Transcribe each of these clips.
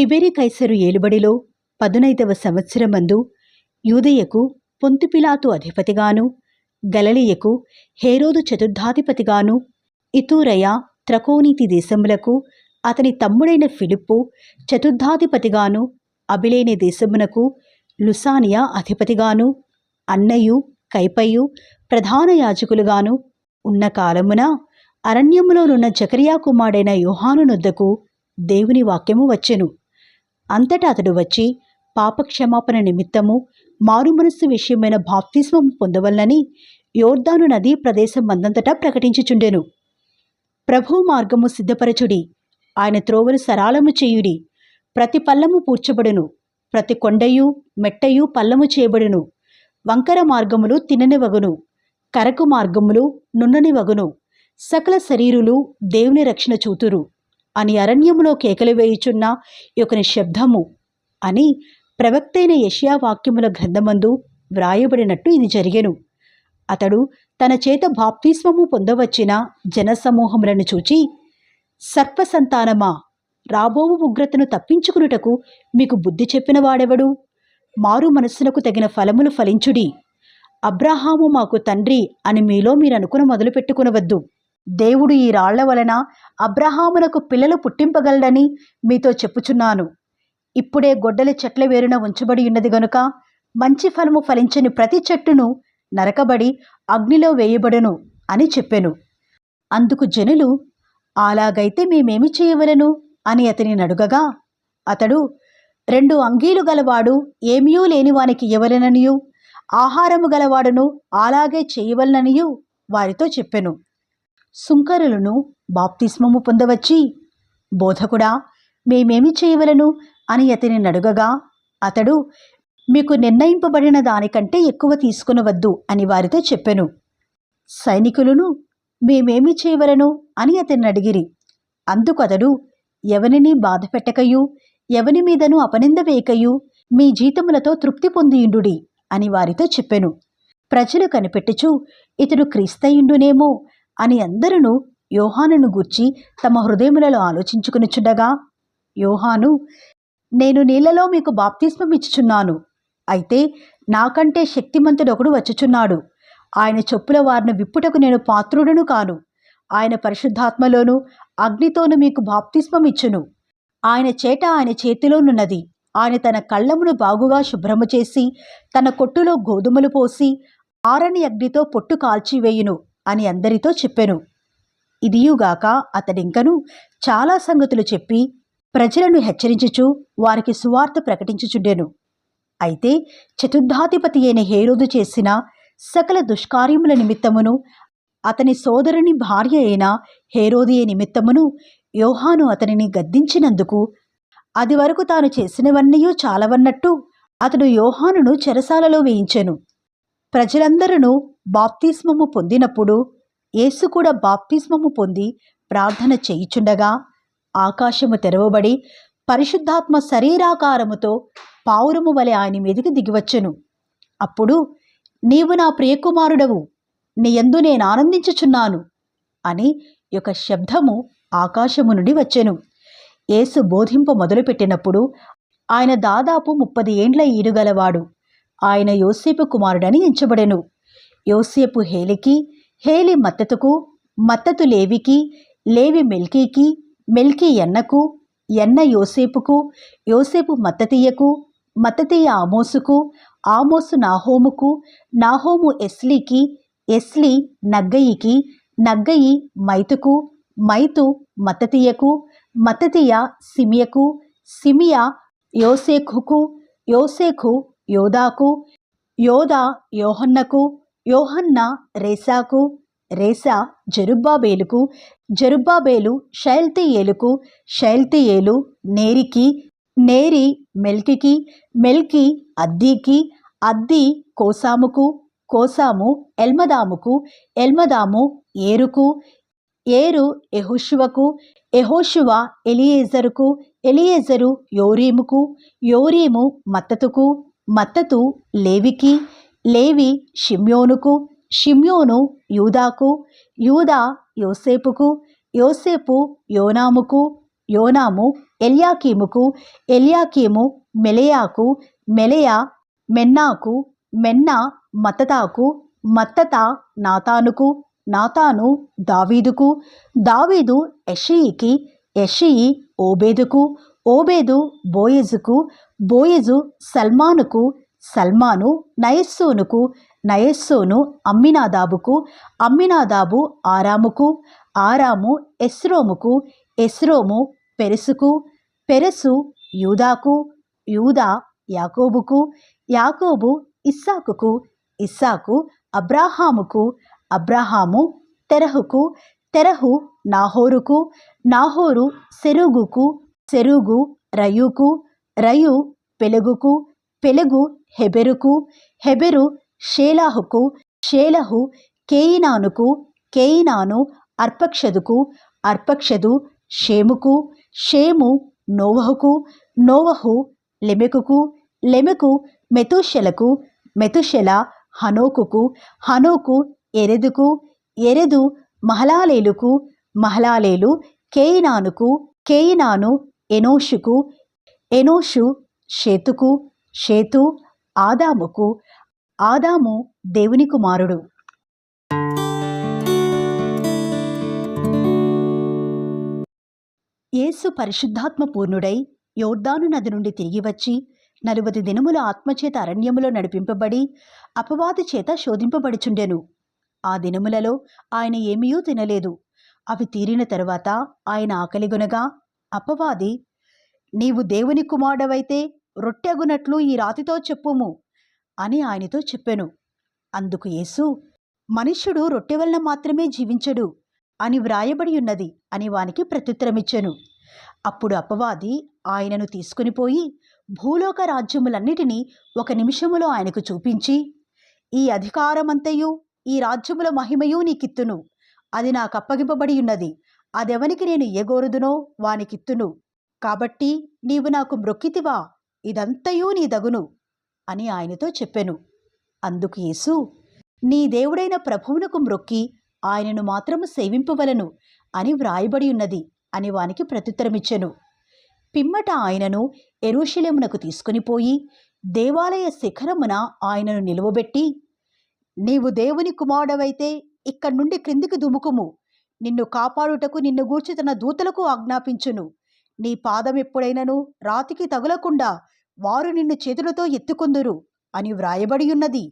తిబెరి కైసరు ఏలుబడిలో 15వ సంవత్సరమందు యూదయకు పొంతిపిలాతు అధిపతిగాను, గలిలయకు హేరోదు చతుర్థాధిపతిగాను, ఇతూరయ త్రకోనీతి దేశములకు అతని తమ్ముడైన ఫిలిప్పు చతుర్థాధిపతిగాను, అబిలేనే దేశమునకు లుసానియా అధిపతిగాను, అన్నయు కైపయు ప్రధాన యాజకులుగాను ఉన్న కాలమున అరణ్యములోనున్న జకరియా కుమారుడైన యోహాను నొద్దకు దేవుని వాక్యము వచ్చెను. అంతటా అతడు వచ్చి పాపక్షమాపణ నిమిత్తము మారుమనస్సు విషయమైన బాప్తిస్మము పొందవలనని యోర్దాను నదీ ప్రదేశం మందంతటా ప్రకటించుచుండెను. ప్రభు మార్గము సిద్ధపరచుడి, ఆయన త్రోవలు సరాలము చేయుడి, ప్రతి పల్లము పూడ్చబడును, ప్రతి కొండయు మెట్టయు పల్లము చేయబడును, వంకర మార్గములు తిననివగును, కరకు మార్గములు నున్ననివగును, సకల శరీరులు దేవుని రక్షణ చూతురు అని అరణ్యములో కేకలు వేయుచున్న యొకని శబ్దము అని ప్రవక్తైన యెషయా వాక్యముల గ్రంథమందు వ్రాయబడినట్టు ఇది జరిగెను. అతడు తన చేత బాప్తిస్మము పొందవచ్చిన జనసమూహములను చూచి, సర్పసంతానమా, రాబోవు ఉగ్రతను తప్పించుకునుటకు మీకు బుద్ధి చెప్పిన వాడెవడు? మారు మనస్సునకు తగిన ఫలములు ఫలించుడి. అబ్రహాము మాకు తండ్రి అని మీలో మీరు అనుకుని మొదలుపెట్టుకునవద్దు. దేవుడు ఈ రాళ్ల వలన అబ్రహామునకు పిల్లలు పుట్టింపగలడని మీతో చెప్పుచున్నాను. ఇప్పుడే గొడ్డలి చెట్ల వేరున ఉంచబడి ఉన్నది గనుక మంచి ఫలము ఫలించని ప్రతి చెట్టును నరకబడి అగ్నిలో వేయబడును అని చెప్పెను. అందుకు జనులు, అలాగైతే మేమేమి చేయవలెను అని అతనిని అడుగగా, అతడు, 2 అంగీలు గలవాడు ఏమీయూ లేనివానికి ఇవ్వవలెననియు, ఆహారము గలవాడును అలాగే చేయవలననియు వారితో చెప్పెను. సుంకరులను బాప్తిస్మము పొందవచ్చి, బోధకుడా, మేమేమి చేయవలను అని అతనిని అడుగగా, అతడు, మీకు నిర్ణయింపబడిన దానికంటే ఎక్కువ తీసుకునవద్దు అని వారితో చెప్పెను. సైనికులను, మేమేమి చేయవలను అని అతన్ని అడిగిరి. అందుకు అతడు, ఎవనిని బాధ పెట్టకయు, ఎవని మీదను అపనింద వేయకయు మీ జీతములతో తృప్తి పొందియుండుడి అని వారితో చెప్పెను. ప్రజలు కనిపెట్టుచు, ఇతడు క్రీస్తయుండునేమో అని అందరూ యోహానును గూర్చి తమ హృదయములలో ఆలోచించుకునిచుండగా, యోహాను, నేను నీళ్లలో మీకు బాప్తిస్మం ఇచ్చుచున్నాను, అయితే నాకంటే శక్తిమంతుడొకడు వచ్చుచున్నాడు. ఆయన చెప్పుల వారిని విప్పుటకు నేను పాత్రుడను కాను. ఆయన పరిశుద్ధాత్మలోను అగ్నితోను మీకు బాప్తిస్మం ఇచ్చును. ఆయన చేట ఆయన చేతిలోనున్నది. ఆయన తన కళ్ళమును బాగుగా శుభ్రము చేసి తన కొట్టులో గోధుమలు పోసి ఆరని అగ్నితో పొట్టు కాల్చివేయును అని అందరితో చెప్పెను. ఇదియుగాక అతడింకను చాలా సంగతులు చెప్పి ప్రజలను హెచ్చరించుచు వారికి సువార్త ప్రకటించుచుండెను. అయితే చతుర్థాధిపతి అయిన హేరోదు చేసిన సకల దుష్కార్యముల నిమిత్తమును అతని సోదరుని భార్య అయిన హేరోదియ నిమిత్తమును యోహాను అతనిని గద్దించినందుకు అది వరకు తాను చేసినవన్నీ చాలవన్నట్టు అతడు యోహానును చెరసాలలో వేయించెను. ప్రజలందరూ బాప్తిస్మము పొందినప్పుడు యేసు కూడా బాప్తిస్మము పొంది ప్రార్థన చేయుచుండగా ఆకాశము తెరవబడి పరిశుద్ధాత్మ శరీరాకారముతో పావురము వలె ఆయన మీదికి దిగివచ్చెను. అప్పుడు, నీవు నా ప్రియకుమారుడవు, నీ యందు నేను ఆనందించుచున్నాను అని ఒక శబ్దము ఆకాశము నుండి వచ్చెను. యేసు బోధింప మొదలుపెట్టినప్పుడు ఆయన దాదాపు 30 ఏండ్ల ఈడుగలవాడు. ఆయన యోసేపు కుమారుడని ఎంచబడెను. యోసేపు హేలికి, హేలి మత్తతుకు, మత్తతు లేవికి, లేవి మెల్కీకి, మెల్కీ ఎన్నకు, ఎన్న యోసేపుకు, యోసేపు మత్తతీయకు, మత్తతీయ ఆమోసుకు, ఆమోసు నాహోముకు, నాహోము ఎస్లీకి, ఎస్లీ నగ్గయికి, నగ్గయి మైతుకు, మైతు మత్తతీయకు, మత్తతీయ సిమియకు, సిమియా యోసేఖుకు, యోసేఖు యోదాకు, యోదా యోహన్నకు, యోహన్న రేసాకు, రేసా జెరుబ్బాబేలుకు, జెరుబ్బాబేలు షయల్తీయేలుకు, షయల్తీయేలు నేరికి, నేరి మెల్కికి, మెల్కి అద్దీకి, అద్దీ కోసాముకు, కోసాము ఎల్మదాముకు, ఎల్మదాము ఏరుకు, ఏరు యెహోషువకు, యెహోషువ ఎలియేజరుకు, ఎలియేజరు యోరీముకు, యోరీము మత్తతుకు, మత్తతు లేవికి, లేవి షిమ్యోనుకు, షిమ్యోను యూదాకు, యూదా యోసేపుకు, యోసేపు యోనాముకు, యోనాము ఎల్యాకీముకు, ఎల్యాకీము మెలెయాకు, మెలెయా మెన్నాకు, మెన్నా మత్తతాకు, మత్తత నాతానుకు, నాతాను దావీదుకు, దావీదు యెషయికి, యెషయి ఓబేదుకు, ఓబేదు బోయజుకు, బోయజు సల్మానుకు, సల్మాను నయస్సోనుకు, నయస్సోను అమ్మినాదాబుకు, అమ్మినాదాబు ఆరాముకు, ఆరాము ఎస్రోముకు, ఎస్రోము పెరెసుకు, పెరెసు యూదాకు, యూదా యాకోబుకు, యాకోబు ఇస్సాకుకు, ఇస్సాకు అబ్రాహాముకు, అబ్రాహాము తెరహుకు, తెరహు నాహోరుకు, నాహోరు సెరూగుకు, సెరూగు రయూకు, రయు పెలెగుకు, పెలెగు హెబెరుకు, హెబెరు షేలాహుకు, షేలహు కేయినానుకు, కేయినాను అర్పక్షదుకు, అర్పక్షదు షేముకు, షేము నోవహుకు, నోవహు లెమెకుకు, లెమెకు మెతూషెలకు, మెతుషెల హనోకుకు, హనోకు ఎరెదుకు, ఎరెదు మహలాలేలుకు, మహలాలేలు కేయినానుకు, కేయినాను ఎనోషుకు, ఎనోషు షేతుకు, షేతు ఆదాముకు, ఆదాము దేవుని కుమారుడు. యేసు పరిశుద్ధాత్మ పూర్ణుడై యోర్దాను నది నుండి తిరిగి వచ్చి 40 దినముల ఆత్మచేత అరణ్యములో నడిపింపబడి అపవాది చేత శోధింపబడుచుండెను. ఆ దినములలో ఆయన ఏమీయూ తినలేదు. అవి తీరిన తరువాత ఆయన ఆకలిగొనగా అపవాది, నీవు దేవుని కుమారుడవైతే రొట్టెగునట్లు ఈ రాతితో చెప్పుము అని ఆయనతో చెప్పెను. అందుకు యేసు, మనుష్యుడు రొట్టె వలన మాత్రమే జీవించడు అని వ్రాయబడి ఉన్నది అని వానికి ప్రత్యుత్తరమిచ్చెను. అప్పుడు అపవాది ఆయనను తీసుకునిపోయి భూలోక రాజ్యములన్నిటినీ 1 నిమిషములో ఆయనకు చూపించి, ఈ అధికారమంతయు ఈ రాజ్యముల మహిమయు నీకిత్తును. అది నాకు అప్పగింపబడి ఉన్నది. అదెవనికి నేను ఇయ్యగోరుదునో వానికిత్తును. కాబట్టి నీవు నాకు మ్రొక్కితివా, ఇదంతయు నీ దగును అని ఆయనతో చెప్పెను. అందుకు యేసు, నీ దేవుడైన ప్రభువునకు మ్రొక్కి ఆయనను మాత్రము సేవింపవలను అని వ్రాయబడి ఉన్నది అని వానికి ప్రత్యుత్తరమిచ్చెను. పిమ్మట ఆయనను యెరూషలేమునకు తీసుకునిపోయి దేవాలయ శిఖరమున ఆయనను నిలువబెట్టి, నీవు దేవుని కుమారుడవైతే ఇక్కడి నుండి క్రిందికి దుముకుము. నిన్ను కాపాడుటకు నిన్ను గూర్చి తన దూతలకు ఆజ్ఞాపించును. నీ పాదం ఎప్పుడైనను రాతికి తగులకుండా వారు నిన్ను చేతులతో ఎత్తుకొందురు అని వ్రాయబడి ఉన్నది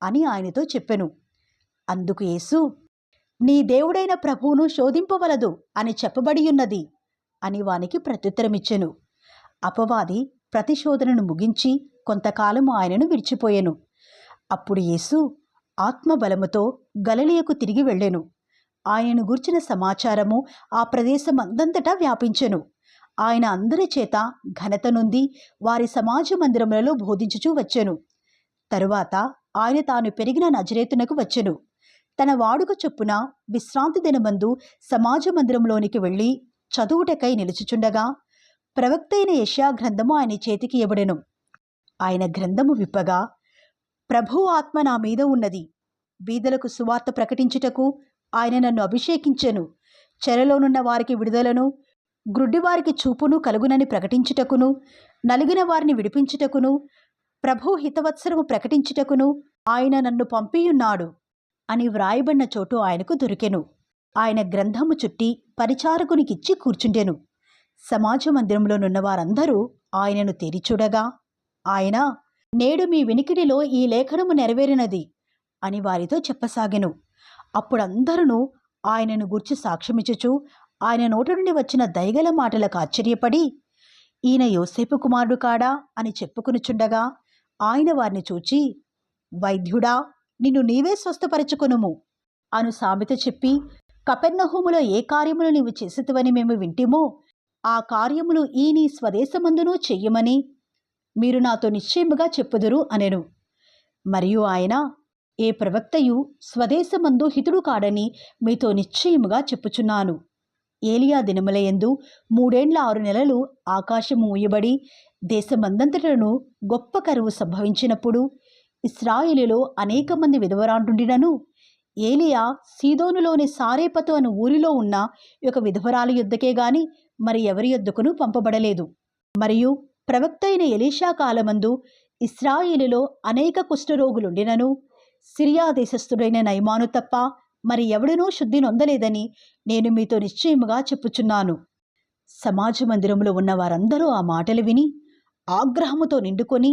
అని ఆయనతో చెప్పెను. అందుకు యేసు, నీ దేవుడైన ప్రభువును శోధింపవలదు అని చెప్పబడి ఉన్నది అని వానికి ప్రత్యుత్తరమిచ్చెను. అపవాది ప్రతిశోధనను ముగించి కొంతకాలము ఆయనను విడిచిపోయెను. అప్పుడు యేసు ఆత్మబలముతో గలిలయకు తిరిగి వెళ్ళెను. ఆయనను గూర్చిన సమాచారము ఆ ప్రదేశమందంతటా వ్యాపించెను. ఆయన అందరి చేత ఘనత నొంది వారి సమాజ మందిరములలో బోధించుచూ వచ్చెను. తరువాత ఆయన తాను పెరిగిన నజరేతునకు వచ్చెను. తన వాడుక చొప్పున విశ్రాంతి దినమందు సమాజ మందిరంలోనికి వెళ్ళి చదువుటకై నిలుచుచుండగా ప్రవక్త అయిన యెషయా గ్రంథము ఆయన చేతికి ఇవ్వబడెను. ఆయన గ్రంథము విప్పగా, ప్రభువు ఆత్మ నా మీద ఉన్నది, బీదలకు సువార్త ప్రకటించుటకు ఆయన నన్ను అభిషేకించెను, చెరలోనున్న వారికి విడుదలను, గ్రుడ్డివారికి చూపును కలుగునని ప్రకటించుటకును, నలిగిన వారిని విడిపించుటకును, ప్రభు హితవత్సరము ప్రకటించుటకును ఆయన నన్ను పంపియున్నాడు అని వ్రాయబడిన చోటు ఆయనకు దొరికెను. ఆయన గ్రంథము చుట్టి పరిచారకునికిచ్చి కూర్చుండెను. సమాజ మందిరంలోనున్న వారందరూ ఆయనను తెరిచూడగా ఆయన, నేడు మీ వినికిడిలో ఈ లేఖనము నెరవేరినది అని వారితో చెప్పసాగెను. అప్పుడందరూ ఆయనను గూర్చి సాక్ష్యమిచ్చుచు ఆయన నోటి నుండి వచ్చిన దయగల మాటలకు ఆశ్చర్యపడి, ఈయన యోసేపు కుమారుడు కాడా అని చెప్పుకొనుచుండగా ఆయన వారిని చూచి, వైద్యుడా, నిన్ను నీవే స్వస్థపరచుకొనుము అను సామెత చెప్పి, కపెర్నహూములో ఏ కార్యములు నీవు చేసితివని మేము వింటిమో ఆ కార్యములు ఈ నీ స్వదేశమందునూ చెయ్యమని మీరు నాతో నిశ్చయముగా చెప్పుదురు అనెను. మరియు ఆయన, ఏ ప్రవక్తయు స్వదేశమందు హితుడు కాడని మీతో నిశ్చయముగా చెప్పుచున్నాను. ఏలియా దినములయందు 3 ఏండ్ల 6 నెలలు ఆకాశము మూయబడి దేశమందంతటను గొప్ప కరువు సంభవించినప్పుడు ఇశ్రాయేలులో అనేక మంది విధవరాండుండినను ఏలియా సీదోనులోని సారేపతు అను ఊరిలో ఉన్న ఒక విధవరాలి యొద్దకే గాని మరి ఎవరి యొద్దకును పంపబడలేదు. మరియు ప్రవక్త అయిన ఎలీషా కాలమందు ఇశ్రాయేలులో అనేక కుష్ఠరోగులుండినను సిరియా దేశస్థుడైన నయమాను తప్ప మరి ఎవడునూ శుద్ధి నొందలేదని నేను మీతో నిశ్చయముగా చెప్పుచున్నాను. సమాజ మందిరములో ఉన్న వారందరూ ఆ మాటలు విని ఆగ్రహముతో నిండుకొని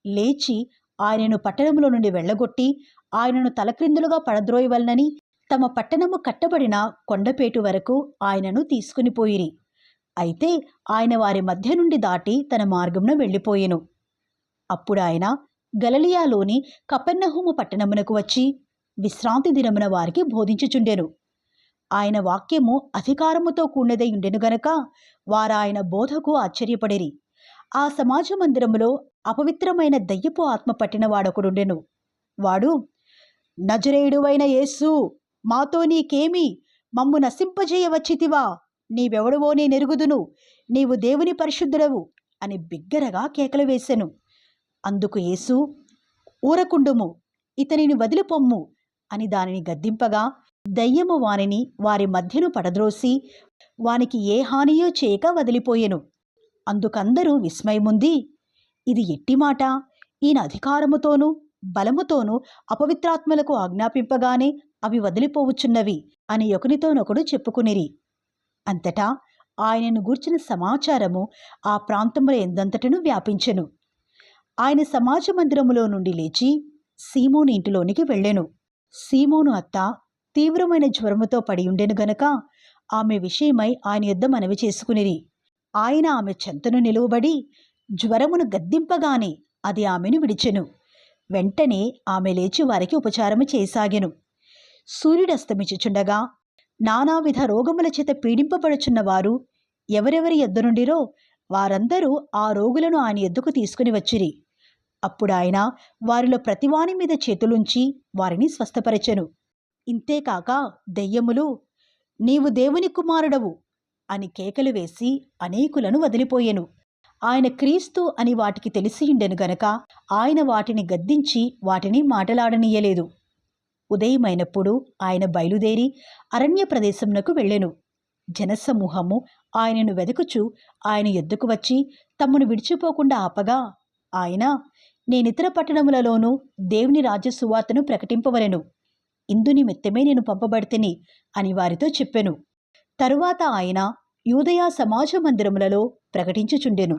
లేచి ఆయనను పట్టణములో నుండి వెళ్ళగొట్టి ఆయనను తలక్రిందులుగా పడద్రోయవలనని తమ పట్టణము కట్టబడిన కొండపేటు వరకు ఆయనను తీసుకుని పోయిరి. అయితే ఆయన వారి మధ్య నుండి దాటి తన మార్గమున వెళ్ళిపోయెను. అప్పుడు ఆయన గలిలయలోని కపెర్నహూము పట్టణమునకు వచ్చి విశ్రాంతి దినమున వారికి బోధించుచుండెను. ఆయన వాక్యము అధికారముతో కూడినదై ఉండెను గనక వారాయన బోధకు ఆశ్చర్యపడిరి. ఆ సమాజ మందిరములో అపవిత్రమైన దయ్యపు ఆత్మ పట్టిన వాడొకడుండెను. వాడు, నజరేయుడువైన యేసు, మాతో నీకేమి? మమ్ము నశింపజేయవచ్చితివా? నీవెవడవో నేనెరుగుదును, నీవు దేవుని పరిశుద్ధుడవు అని బిగ్గరగా కేకలు వేసెను. అందుకు యేసు, ఊరకుండుము, ఇతనిని వదిలిపొమ్ము అని దానిని గద్దింపగా దయ్యము వానిని వారి మధ్యను పడద్రోసి వానికి ఏ హానియో చేయక వదిలిపోయెను. అందుకందరూ విస్మయముంది, ఇది ఎట్టి మాట! ఈయన అధికారముతోనూ బలముతోనూ అపవిత్రాత్మలకు ఆజ్ఞాపింపగానే అవి వదిలిపోవుచున్నవి అని ఒకనితోనొకడు చెప్పుకునిరి. అంతటా ఆయనను గూర్చిన సమాచారము ఆ ప్రాంతముల ఎందంతటను వ్యాపించెను. ఆయన సమాజ మందిరములో నుండి లేచి సీమోను ఇంటిలోనికి వెళ్ళెను. సీమోను అత్త తీవ్రమైన జ్వరముతో పడి ఉండెను గనక ఆమె విషయమై ఆయన యొద్ద మనవి చేసుకునిరి. ఆయన ఆమె చెంతను నిలువబడి జ్వరమును గద్దింపగానే అది ఆమెను విడిచెను. వెంటనే ఆమె లేచి వారికి ఉపచారము చేయసాగెను. సూర్యుడస్తమించుచుండగా నానావిధ రోగముల చేత పీడింపబడుచున్న వారు ఎవరెవరి యొద్ద నుండిరో వారందరూ ఆ రోగులను ఆయన యొద్దకు తీసుకుని వచ్చిరి. అప్పుడు ఆయన వారిలో ప్రతివాని మీద చేతులుంచి వారిని స్వస్థపరచెను. ఇంతేకాక దెయ్యములు, నీవు దేవుని కుమారుడవు అని కేకలు వేసి అనేకులను వదిలిపోయెను. ఆయన క్రీస్తు అని వాటికి తెలిసియుండెను గనక ఆయన వాటిని గద్దించి వాటిని మాటలాడనీయలేదు. ఉదయమైనప్పుడు ఆయన బయలుదేరి అరణ్య ప్రదేశమునకు వెళ్ళెను. జనసమూహము ఆయనను వెదకుచు ఆయన యొద్దకు వచ్చి తమ్మును విడిచిపోకుండా ఆపగా ఆయన, నేనితర పట్టణములలోనూ దేవుని రాజ్య సువార్తను ప్రకటింపవలెను, ఇందు నిమిత్తమే నేను పంపబడితిని అని వారితో చెప్పెను. తరువాత ఆయన యూదయ సమాజ మందిరములలో ప్రకటించుచుండెను.